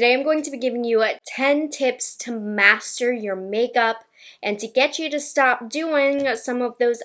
Today I'm going to be giving you 10 tips to master your makeup and to get you to stop doing some of those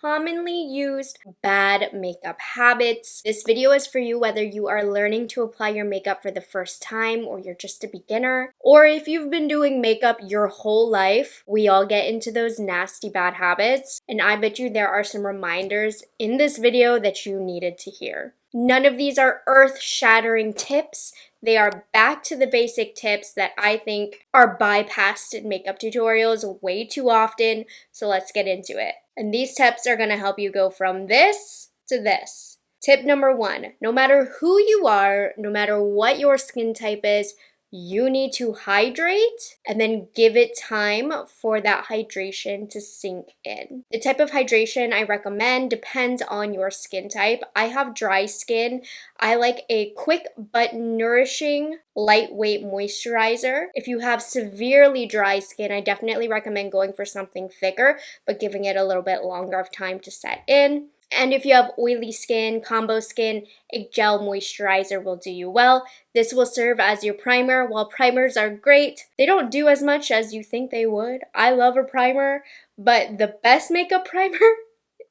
commonly used bad makeup habits. This video is for you whether you are learning to apply your makeup for the first time or you're just a beginner, or if you've been doing makeup your whole life. We all get into those nasty bad habits, and I bet you there are some reminders in this video that you needed to hear. None of these are earth-shattering tips. They are back to the basic tips that I think are bypassed in makeup tutorials way too often, so let's get into it. And these tips are going to help you go from this to this. Tip number 1, no matter who you are, no matter what your skin type is, you need to hydrate and then give it time for that hydration to sink in. The type of hydration I recommend depends on your skin type. I have dry skin. I like a quick but nourishing lightweight moisturizer. If you have severely dry skin, I definitely recommend going for something thicker but giving it a little bit longer of time to set in. And if you have oily skin, combo skin, a gel moisturizer will do you well. This will serve as your primer. While primers are great, they don't do as much as you think they would. I love a primer, but the best makeup primer,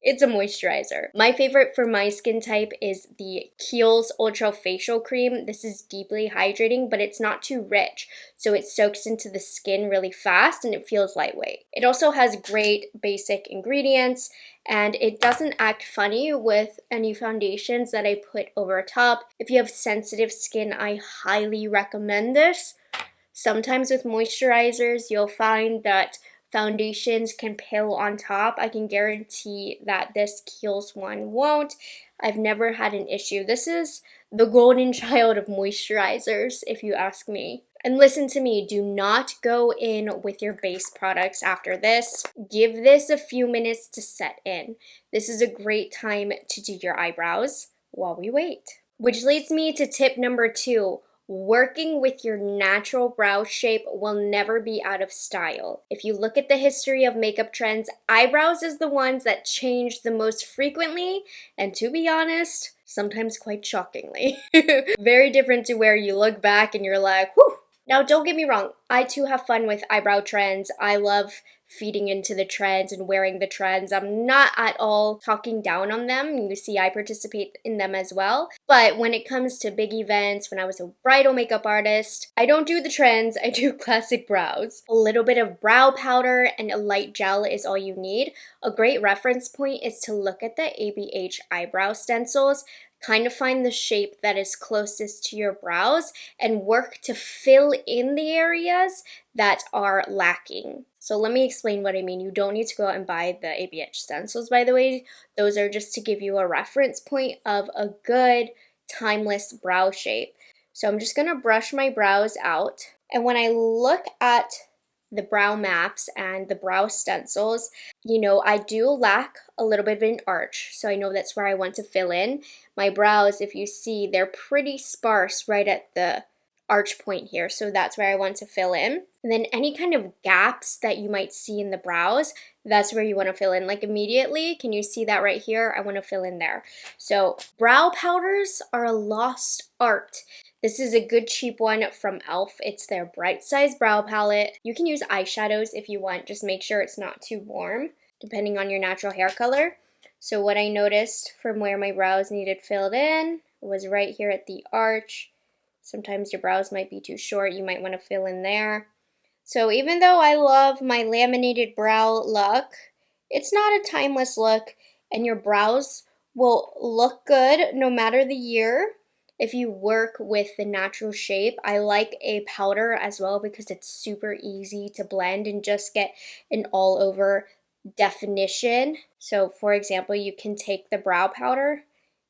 it's a moisturizer. My favorite for my skin type is the Kiehl's Ultra Facial Cream. This is deeply hydrating, but it's not too rich, so it soaks into the skin really fast and it feels lightweight. It also has great basic ingredients, and it doesn't act funny with any foundations that I put over top. If you have sensitive skin, I highly recommend this. Sometimes with moisturizers, you'll find that foundations can peel on top. I can guarantee that this Kiehl's one won't. I've never had an issue. This is the golden child of moisturizers, if you ask me. And listen to me, do not go in with your base products after this. Give this a few minutes to set in. This is a great time to do your eyebrows while we wait. Which leads me to tip number 2. Working with your natural brow shape will never be out of style. If you look at the history of makeup trends, eyebrows is the ones that change the most frequently, and to be honest, sometimes quite shockingly. Very different to where you look back and you're like, whew. Now, don't get me wrong, I too have fun with eyebrow trends. I love feeding into the trends and wearing the trends. I'm not at all talking down on them. You see, I participate in them as well. But when it comes to big events, when I was a bridal makeup artist, I don't do the trends, I do classic brows. A little bit of brow powder and a light gel is all you need. A great reference point is to look at the ABH eyebrow stencils. Kind of find the shape that is closest to your brows and work to fill in the areas that are lacking. So let me explain what I mean. You don't need to go out and buy the ABH stencils, by the way. Those are just to give you a reference point of a good, timeless brow shape. So I'm just going to brush my brows out. And when I look at the brow maps and the brow stencils, I do lack a little bit of an arch, so I know that's where I want to fill in. My brows, if you see, they're pretty sparse right at the arch point here, so that's where I want to fill in. And then any kind of gaps that you might see in the brows, that's where you want to fill in. Like immediately, can you see that right here? I want to fill in there. So brow powders are a lost art. This is a good cheap one from e.l.f. It's their Bright Size Brow Palette. You can use eyeshadows if you want. Just make sure it's not too warm, depending on your natural hair color. So what I noticed from where my brows needed filled in was right here at the arch. Sometimes your brows might be too short. You might want to fill in there. So even though I love my laminated brow look, it's not a timeless look, and your brows will look good no matter the year. If you work with the natural shape, I like a powder as well because it's super easy to blend and just get an all over definition. So for example, you can take the brow powder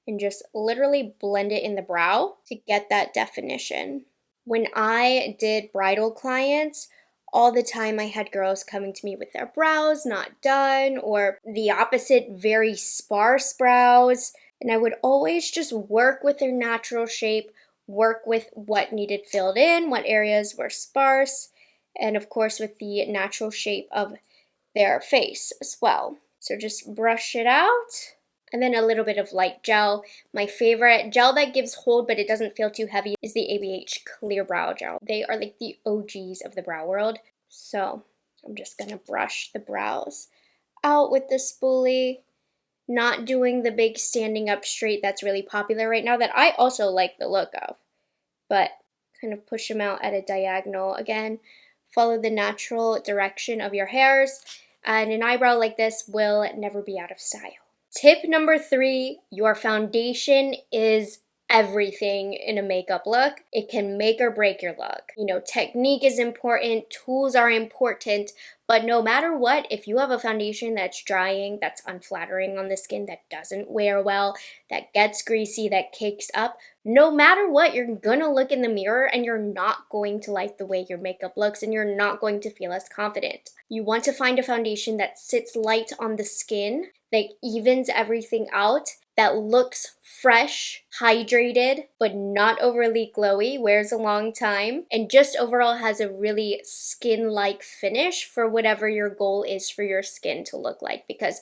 and just literally blend it in the brow to get that definition. When I did bridal clients, all the time I had girls coming to me with their brows not done, or the opposite, very sparse brows. And I would always just work with their natural shape, work with what needed filled in, what areas were sparse, and of course with the natural shape of their face as well. So just brush it out And then a little bit of light gel. My favorite gel that gives hold but it doesn't feel too heavy is the ABH Clear Brow Gel. They are like the OGs of the brow world. So I'm just gonna brush the brows out with the spoolie. Not doing the big standing up straight that's really popular right now that I also like the look of. But kind of push them out at a diagonal again. Follow the natural direction of your hairs. And an eyebrow like this will never be out of style. Tip number 3, your foundation is everything in a makeup look. It can make or break your look. You know, technique is important, tools are important, but no matter what, if you have a foundation that's drying, that's unflattering on the skin, that doesn't wear well, that gets greasy, that cakes up, no matter what, you're gonna look in the mirror and you're not going to like the way your makeup looks and you're not going to feel as confident. You want to find a foundation that sits light on the skin, that evens everything out, that looks fresh, hydrated, but not overly glowy, wears a long time, and just overall has a really skin-like finish for whatever your goal is for your skin to look like. Because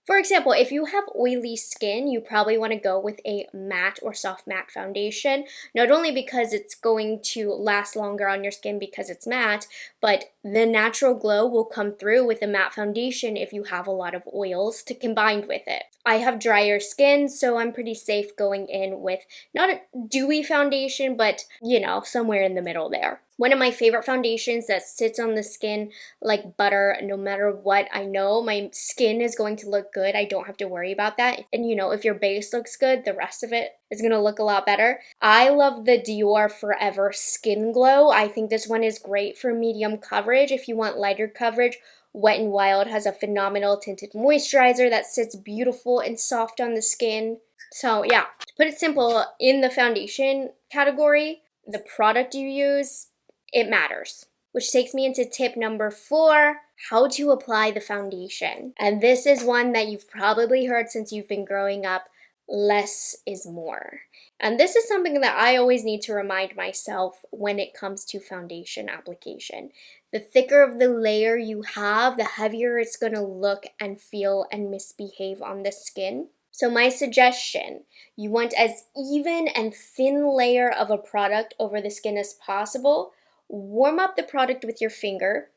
for example, if you have oily skin, you probably want to go with a matte or soft matte foundation, not only because it's going to last longer on your skin because it's matte, but the natural glow will come through with a matte foundation if you have a lot of oils to combine with it. I have drier skin, so I'm pretty safe going in with not a dewy foundation, but you know, somewhere in the middle there. One of my favorite foundations that sits on the skin like butter, no matter what, I know my skin is going to look good. I don't have to worry about that. And you know, if your base looks good, the rest of it is going to look a lot better. I love the Dior Forever Skin Glow. I think this one is great for medium coverage. If you want lighter coverage, Wet n Wild has a phenomenal tinted moisturizer that sits beautiful and soft on the skin. So yeah, to put it simple, in the foundation category, the product you use, it matters. Which takes me into tip number 4, how to apply the foundation. And this is one that you've probably heard since you've been growing up, less is more. And this is something that I always need to remind myself when it comes to foundation application. The thicker of the layer you have, the heavier it's going to look and feel and misbehave on the skin. So my suggestion, you want as even and thin layer of a product over the skin as possible. Warm up the product with your finger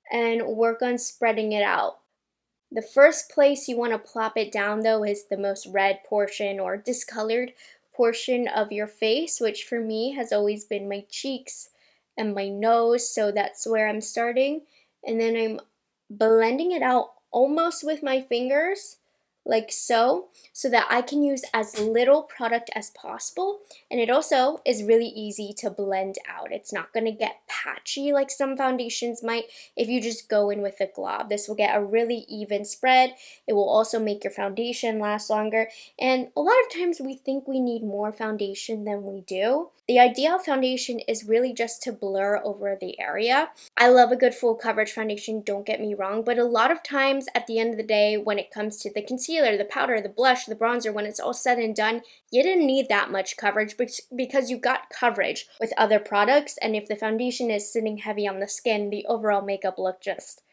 and work on spreading it out. The first place you want to plop it down though is the most red portion or discolored portion of your face, which for me has always been my cheeks and my nose, so that's where I'm starting. And then I'm blending it out almost with my fingers, like so that I can use as little product as possible. And it also is really easy to blend out. It's not going to get patchy like some foundations might if you just go in with a glob. This will get a really even spread. It will also make your foundation last longer. And a lot of times we think we need more foundation than we do. The idea of foundation is really just to blur over the area. I love a good full coverage foundation, don't get me wrong, but a lot of times at the end of the day, when it comes to the concealer, the powder, the blush, the bronzer, when it's all said and done, you didn't need that much coverage because you got coverage with other products, and if the foundation is sitting heavy on the skin, the overall makeup look just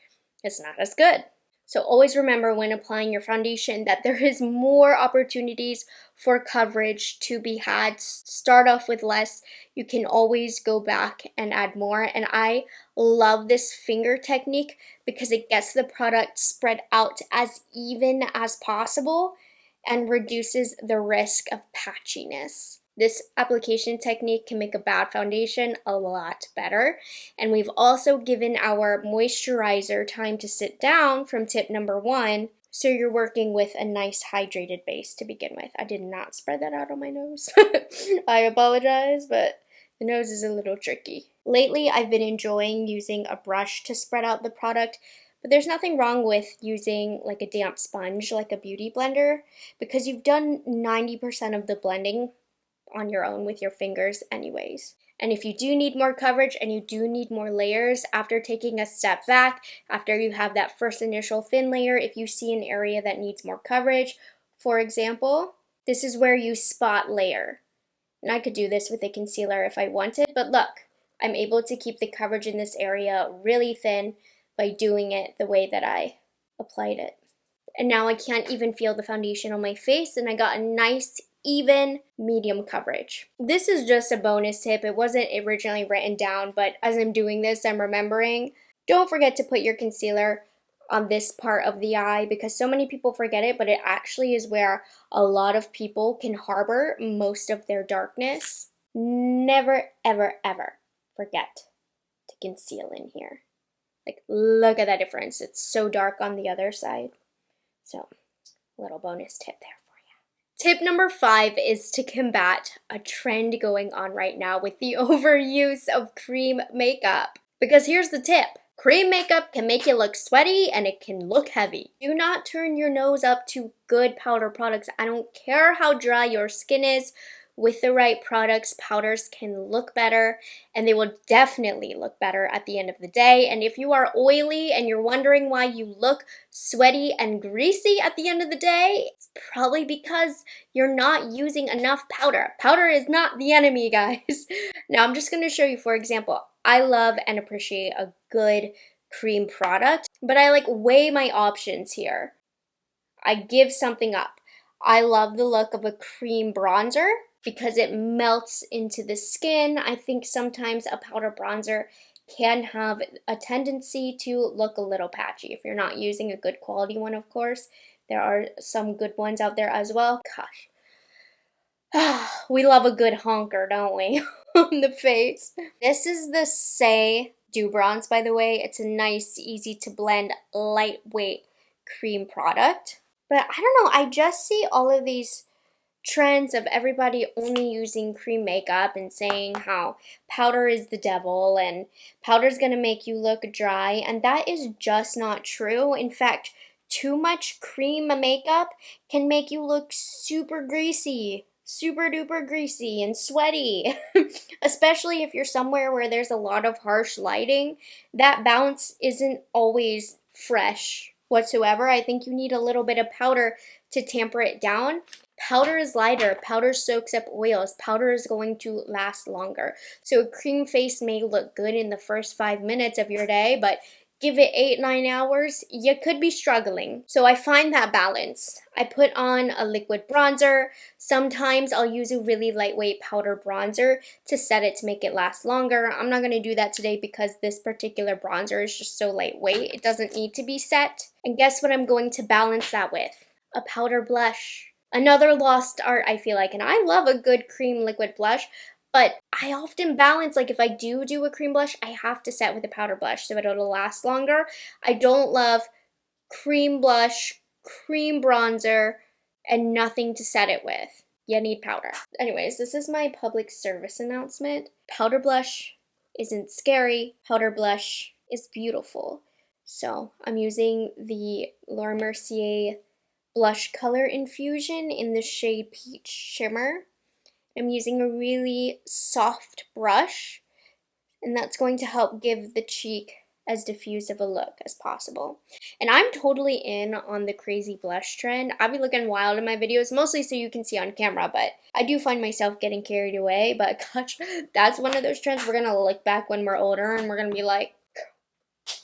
is not as good. So always remember when applying your foundation that there is more opportunities for coverage to be had. Start off with less. You can always go back and add more. And I love this finger technique because it gets the product spread out as even as possible and reduces the risk of patchiness. This application technique can make a bad foundation a lot better. And we've also given our moisturizer time to sit down from tip number 1. So you're working with a nice hydrated base to begin with. I did not spread that out on my nose. I apologize, but the nose is a little tricky. Lately, I've been enjoying using a brush to spread out the product, but there's nothing wrong with using like a damp sponge, like a beauty blender, because you've done 90% of the blending on your own with your fingers anyways. And if you do need more coverage and you do need more layers, after taking a step back, after you have that first initial thin layer, if you see an area that needs more coverage, for example, this is where you spot layer. And I could do this with a concealer if I wanted, but look, I'm able to keep the coverage in this area really thin by doing it the way that I applied it. and now I can't even feel the foundation on my face, and I got a nice even medium coverage. This is just a bonus tip. It wasn't originally written down, but as I'm doing this, I'm remembering. Don't forget to put your concealer on this part of the eye, because so many people forget it, but it actually is where a lot of people can harbor most of their darkness. Never, ever, ever forget to conceal in here. Like, look at that difference. It's so dark on the other side. So, little bonus tip there. Tip number 5 is to combat a trend going on right now with the overuse of cream makeup. Because here's the tip. Cream makeup can make you look sweaty and it can look heavy. Do not turn your nose up to good powder products. I don't care how dry your skin is. With the right products, powders can look better, and they will definitely look better at the end of the day. And if you are oily and you're wondering why you look sweaty and greasy at the end of the day, it's probably because you're not using enough powder. Powder is not the enemy, guys. Now I'm just going to show you, for example, I love and appreciate a good cream product, but I weigh my options here. I give something up. I love the look of a cream bronzer because it melts into the skin. I think sometimes a powder bronzer can have a tendency to look a little patchy if you're not using a good quality one, of course. There are some good ones out there as well. Gosh. We love a good honker, don't we? On the face. This is the Say Dew Bronze, by the way. It's a nice, easy to blend, lightweight cream product. But I don't know, I just see all of these trends of everybody only using cream makeup and saying how powder is the devil and powder's gonna make you look dry, and that is just not true. In fact, too much cream makeup can make you look super greasy, super duper greasy and sweaty. Especially if you're somewhere where there's a lot of harsh lighting. That bounce isn't always fresh whatsoever. I think you need a little bit of powder to tamper it down. Powder is lighter, powder soaks up oils, powder is going to last longer. So a cream face may look good in the first 5 minutes of your day, but give it 8-9 hours, you could be struggling. So I find that balance. I put on a liquid bronzer. Sometimes I'll use a really lightweight powder bronzer to set it to make it last longer. I'm not going to do that today because this particular bronzer is just so lightweight. It doesn't need to be set. And guess what I'm going to balance that with? A powder blush. Another lost art, I feel like. And I love a good cream liquid blush, but I often balance, if I do a cream blush, I have to set with a powder blush so it'll last longer. I don't love cream blush, cream bronzer, and nothing to set it with. You need powder. Anyways, this is my public service announcement. Powder blush isn't scary. Powder blush is beautiful. So I'm using the Laura Mercier blush color infusion in the shade Peach Shimmer. I'm using a really soft brush, and that's going to help give the cheek as diffusive a look as possible. And I'm totally in on the crazy blush trend. I'll be looking wild in my videos, mostly so you can see on camera, but I do find myself getting carried away. But gosh, that's one of those trends we're gonna look back when we're older and we're gonna be like,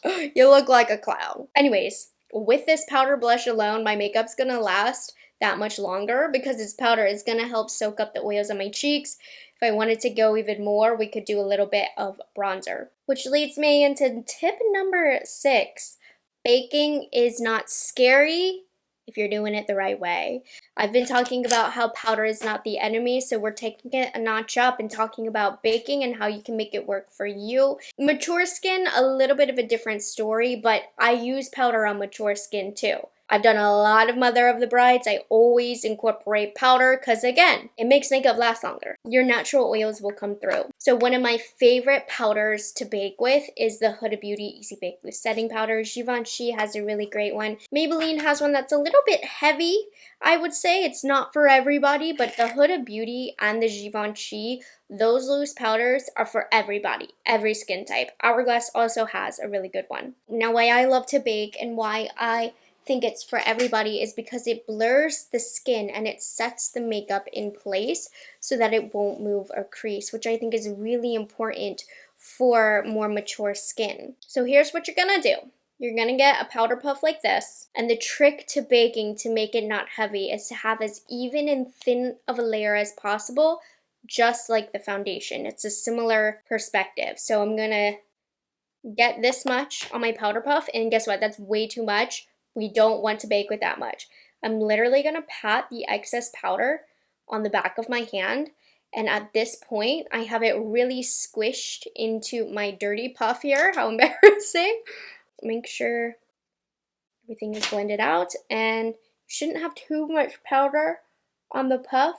you look like a clown. Anyways, with this powder blush alone, my makeup's gonna last that much longer because this powder is gonna help soak up the oils on my cheeks. If I wanted to go even more, we could do a little bit of bronzer. Which leads me into tip number 6. Baking is not scary if you're doing it the right way. I've been talking about how powder is not the enemy, so we're taking it a notch up and talking about baking and how you can make it work for you. Mature skin, a little bit of a different story, but I use powder on mature skin too. I've done a lot of Mother of the Brides. I always incorporate powder because, again, it makes makeup last longer. Your natural oils will come through. So one of my favorite powders to bake with is the Huda Beauty Easy Bake Loose Setting Powder. Givenchy has a really great one. Maybelline has one that's a little bit heavy. I would say it's not for everybody, but the Huda Beauty and the Givenchy, those loose powders are for everybody, every skin type. Hourglass also has a really good one. Now, why I love to bake and why I think it's for everybody is because it blurs the skin and it sets the makeup in place so that it won't move or crease, which I think is really important for more mature skin. So here's what you're gonna do. you're gonna get a powder puff like this. And the trick to baking to make it not heavy is to have as even and thin of a layer as possible, just like the foundation. It's a similar perspective. So I'm gonna get this much on my powder puff, and guess what? That's way too much. We don't want to bake with that much. I'm literally gonna pat the excess powder on the back of my hand, and at this point, I have it really squished into my dirty puff here. How embarrassing. Make sure everything is blended out, and you shouldn't have too much powder on the puff,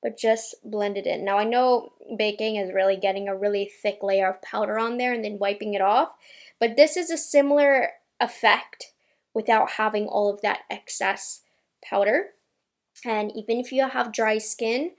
but just blend it in. Now I know baking is really getting a really thick layer of powder on there and then wiping it off, but this is a similar effect without having all of that excess powder. And even if you have dry skin,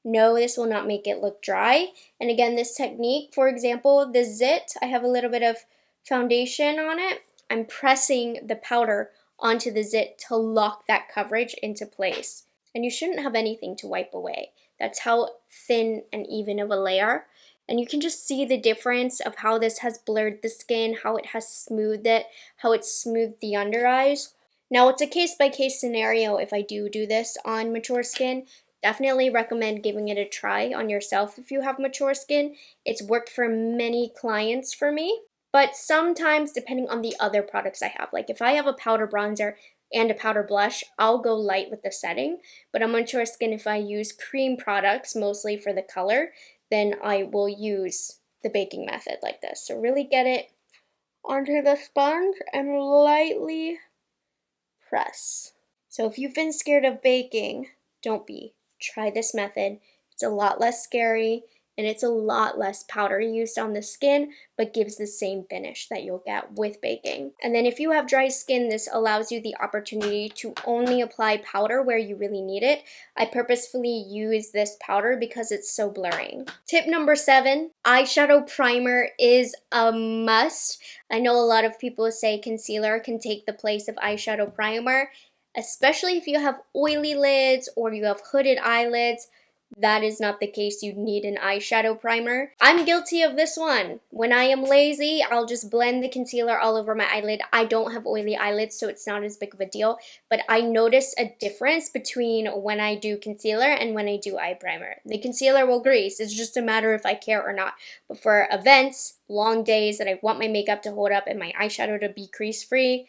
no, this will not make it look dry. And again, this technique, for example, the zit, I have a little bit of foundation on it. I'm pressing the powder onto the zit to lock that coverage into place. And you shouldn't have anything to wipe away. That's how thin and even of a layer. And you can just see the difference of how this has blurred the skin, how it has smoothed it, how it's smoothed the under eyes. Now it's a case-by-case scenario if I do this on mature skin. Definitely recommend giving it a try on yourself if you have mature skin. It's worked for many clients for me. But sometimes, depending on the other products I have, like if I have a powder bronzer and a powder blush, I'll go light with the setting. But on mature skin, if I use cream products, mostly for the color, then I will use the baking method like this. So really get it onto the sponge and lightly press. So if you've been scared of baking, don't be. Try this method. It's a lot less scary, and it's a lot less powder used on the skin, but gives the same finish that you'll get with baking. And then if you have dry skin, this allows you the opportunity to only apply powder where you really need it. I purposefully use this powder because it's so blurring. Tip number 7, eyeshadow primer is a must. I know a lot of people say concealer can take the place of eyeshadow primer, especially if you have oily lids or you have hooded eyelids. That is not the case. You need an eyeshadow primer. I'm guilty of this one. When I am lazy, I'll just blend the concealer all over my eyelid. I don't have oily eyelids, so it's not as big of a deal. But I notice a difference between when I do concealer and when I do eye primer. The concealer will grease. It's just a matter if I care or not. But for events, long days that I want my makeup to hold up and my eyeshadow to be crease-free,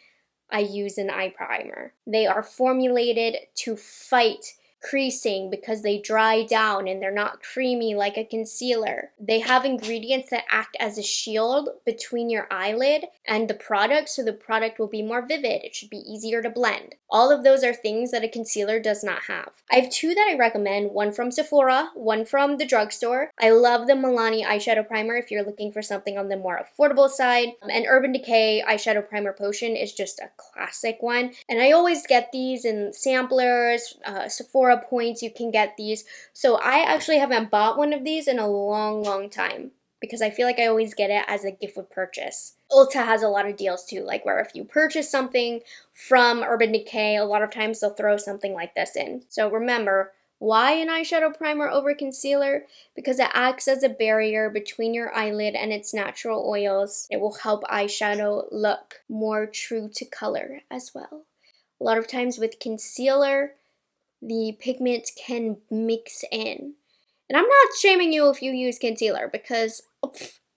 I use an eye primer. They are formulated to fight creasing because they dry down and they're not creamy like a concealer. They have ingredients that act as a shield between your eyelid and the product, so the product will be more vivid. It should be easier to blend. All of those are things that a concealer does not have. I have 2 that I recommend, one from Sephora, one from the drugstore. I love the Milani eyeshadow primer if you're looking for something on the more affordable side. And Urban Decay eyeshadow primer potion is just a classic one. And I always get these in samplers, Sephora points, you can get these. So I actually haven't bought one of these in a long time because I feel like I always get it as a gift with purchase. Ulta has a lot of deals too, like where if you purchase something from Urban Decay, a lot of times they'll throw something like this in. So remember, why an eyeshadow primer over concealer? Because it acts as a barrier between your eyelid and its natural oils. It will help eyeshadow look more true to color as well. A lot of times with concealer, the pigment can mix in. And I'm not shaming you if you use concealer because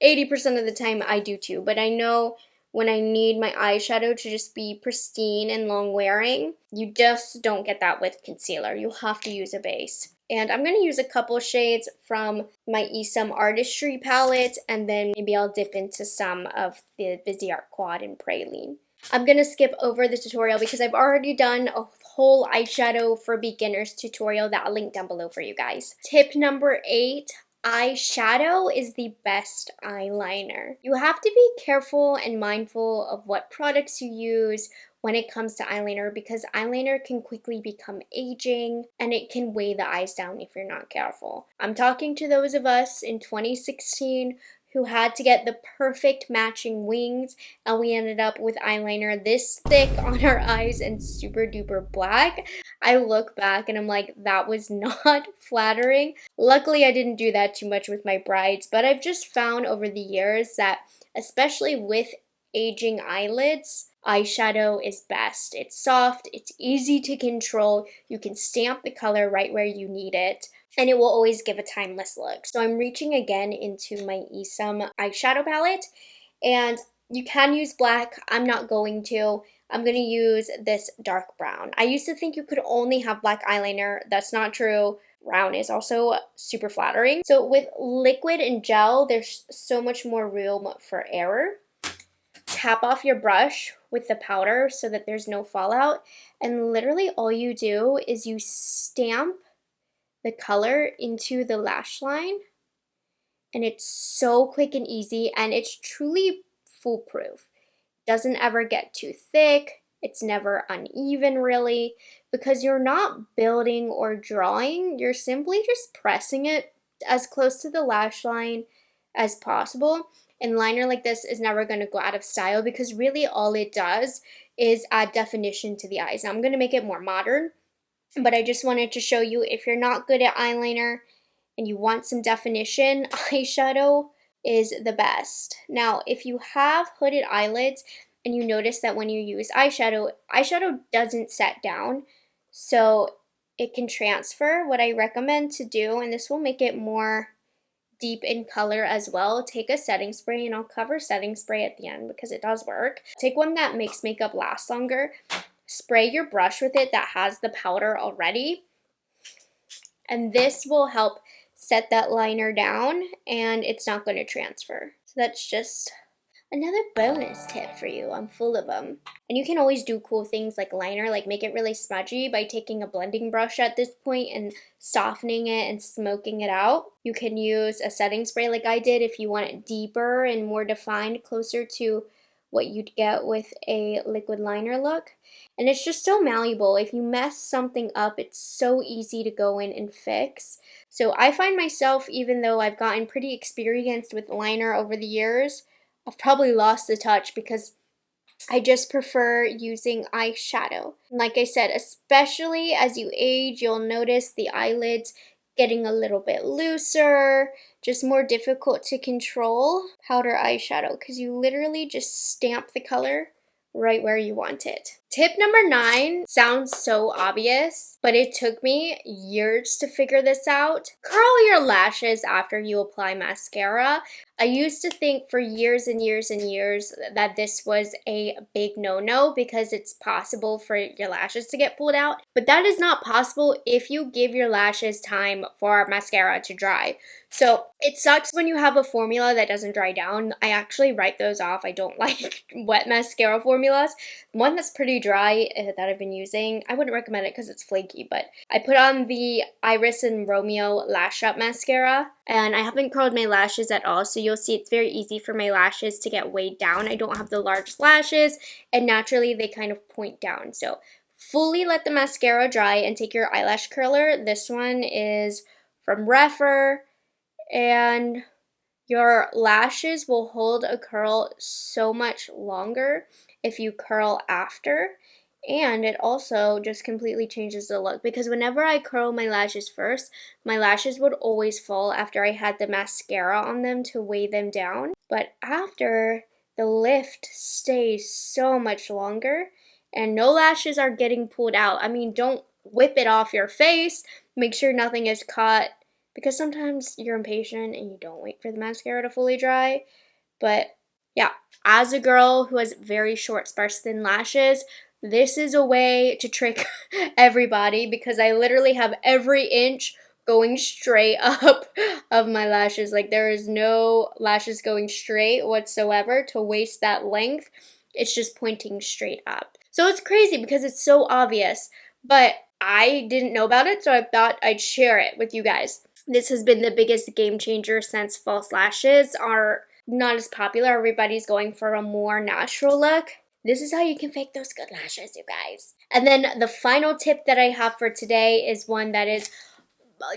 80% of the time I do too. But I know when I need my eyeshadow to just be pristine and long wearing, you just don't get that with concealer. You have to use a base. And I'm going to use a couple shades from my Esom Artistry palette, and then maybe I'll dip into some of the Viseart Quad and Praline. I'm going to skip over the tutorial because I've already done a whole eyeshadow for beginners tutorial that I'll link down below for you guys. Tip number 8, eyeshadow is the best eyeliner. You have to be careful and mindful of what products you use when it comes to eyeliner because eyeliner can quickly become aging and it can weigh the eyes down if you're not careful. I'm talking to those of us in 2016 who had to get the perfect matching wings, and we ended up with eyeliner this thick on our eyes and super duper black. I look back and I'm like, that was not flattering. Luckily, I didn't do that too much with my brides, but I've just found over the years that, especially with aging eyelids, eyeshadow is best. It's soft, it's easy to control, you can stamp the color right where you need it, and it will always give a timeless look. So I'm reaching again into my Esum eyeshadow palette, and you can use black. I'm not going to. I'm going to use this dark brown. I used to think you could only have black eyeliner. That's not true. Brown is also super flattering. So with liquid and gel, there's so much more room for error. Tap off your brush with the powder so that there's no fallout. And literally all you do is you stamp the color into the lash line. And it's so quick and easy, and it's truly foolproof. Doesn't ever get too thick. It's never uneven really, because you're not building or drawing. You're simply just pressing it as close to the lash line as possible. And liner like this is never going to go out of style, because really all it does is add definition to the eyes. Now I'm going to make it more modern, but I just wanted to show you, if you're not good at eyeliner and you want some definition, eyeshadow is the best. Now, if you have hooded eyelids and you notice that when you use eyeshadow, eyeshadow doesn't set down, so it can transfer. What I recommend to do, and this will make it more deep in color as well, take a setting spray, and I'll cover setting spray at the end because it does work. Take one that makes makeup last longer, spray your brush with it that has the powder already, and this will help set that liner down, and it's not going to transfer. So that's just another bonus tip for you. I'm full of them. And you can always do cool things like liner, like make it really smudgy by taking a blending brush at this point and softening it and smoking it out. You can use a setting spray like I did if you want it deeper and more defined, closer to what you'd get with a liquid liner look. And it's just so malleable. If you mess something up, it's so easy to go in and fix. So I find myself, even though I've gotten pretty experienced with liner over the years, I've probably lost the touch because I just prefer using eyeshadow. Like I said, especially as you age, you'll notice the eyelids getting a little bit looser, just more difficult to control. Powder eyeshadow, because you literally just stamp the color right where you want it. Tip number 9 sounds so obvious, but it took me years to figure this out. Curl your lashes after you apply mascara. I used to think for years and years and years that this was a big no-no because it's possible for your lashes to get pulled out, but that is not possible if you give your lashes time for mascara to dry. So it sucks when you have a formula that doesn't dry down. I actually write those off. I don't like wet mascara formulas. One that's pretty dry that I've been using, I wouldn't recommend it because it's flaky, but I put on the Iris and Romeo Lash Up Mascara, and I haven't curled my lashes at all, so you'll see it's very easy for my lashes to get weighed down. I don't have the large lashes, and naturally they kind of point down. So fully let the mascara dry and take your eyelash curler. This one is from Rephr, and your lashes will hold a curl so much longer if you curl after, and it also just completely changes the look, because whenever I curl my lashes first, my lashes would always fall after I had the mascara on them to weigh them down, but after, the lift stays so much longer and no lashes are getting pulled out. I mean, don't whip it off your face, make sure nothing is caught, because sometimes you're impatient and you don't wait for the mascara to fully dry. But yeah, as a girl who has very short, sparse, thin lashes, this is a way to trick everybody, because I literally have every inch going straight up of my lashes. Like, there is no lashes going straight whatsoever to waste that length. It's just pointing straight up. So it's crazy because it's so obvious, but I didn't know about it, so I thought I'd share it with you guys. This has been the biggest game changer since false lashes are not as popular. Everybody's going for a more natural look. This is how you can fake those good lashes, you guys. And then the final tip that I have for today is one that is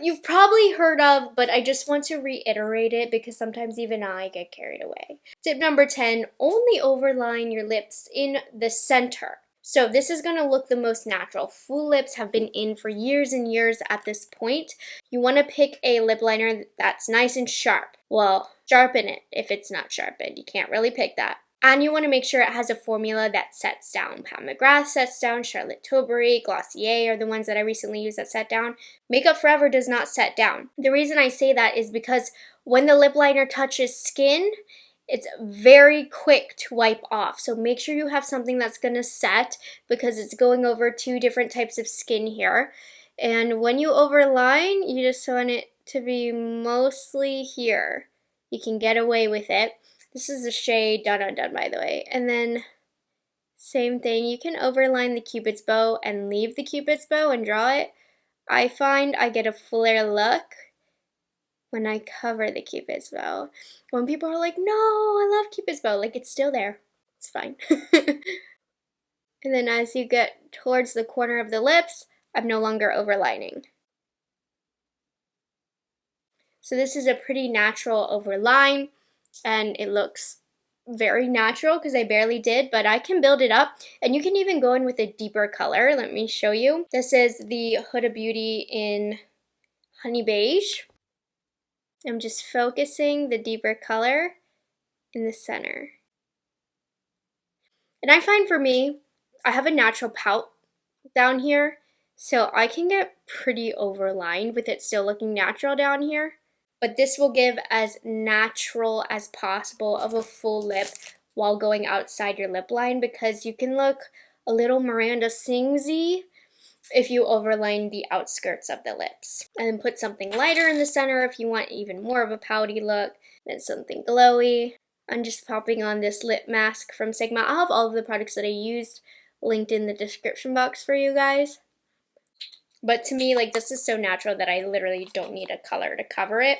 you've probably heard of, but I just want to reiterate it because sometimes even I get carried away. Tip number 10, only overline your lips in the center. So this is going to look the most natural. Full lips have been in for years and years at this point. You want to pick a lip liner that's nice and sharp. Well, sharpen it if it's not sharpened. You can't really pick that. And you want to make sure it has a formula that sets down. Pat McGrath sets down, Charlotte Tilbury, Glossier are the ones that I recently used that set down. Makeup Forever does not set down. The reason I say that is because when the lip liner touches skin, it's very quick to wipe off. So make sure you have something that's going to set because it's going over 2 different types of skin here. And when you overline, you just want it to be mostly here. You can get away with it. This is the shade Done Undone, by the way. And then same thing, you can overline the Cupid's bow and leave the Cupid's bow and draw it. I find I get a flare look when I cover the Cupid's bow. When people are like, no, I love Cupid's bow, like it's still there. It's fine. And then as you get towards the corner of the lips, I'm no longer overlining. So this is a pretty natural overline, and it looks very natural because I barely did, but I can build it up. And you can even go in with a deeper color. Let me show you. This is the Huda Beauty in Honey Beige. I'm just focusing the deeper color in the center. And I find for me, I have a natural pout down here, so I can get pretty overlined with it still looking natural down here. But this will give as natural as possible of a full lip while going outside your lip line, because you can look a little Miranda Singsy if you overline the outskirts of the lips. And then put something lighter in the center if you want even more of a pouty look, then something glowy. I'm just popping on this lip mask from Sigma. I'll have all of the products that I used linked in the description box for you guys. But to me, like, this is so natural that I literally don't need a color to cover it.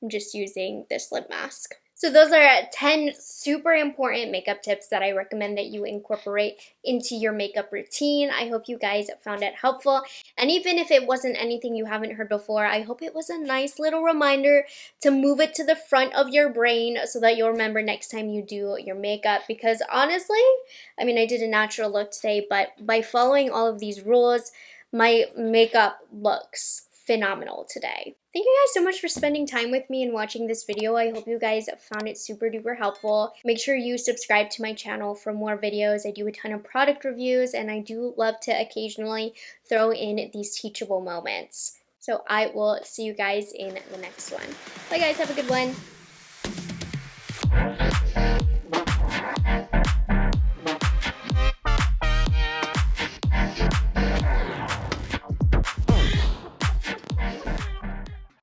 I'm just using this lip mask. So those are 10 super important makeup tips that I recommend that you incorporate into your makeup routine. I hope you guys found it helpful. And even if it wasn't anything you haven't heard before, I hope it was a nice little reminder to move it to the front of your brain so that you'll remember next time you do your makeup. Because honestly, I mean, I did a natural look today, but by following all of these rules, my makeup looks phenomenal today. Thank you guys so much for spending time with me and watching this video. I hope you guys found it super duper helpful. Make sure you subscribe to my channel for more videos. I do a ton of product reviews, and I do love to occasionally throw in these teachable moments. So I will see you guys in the next one. Bye guys, have a good one.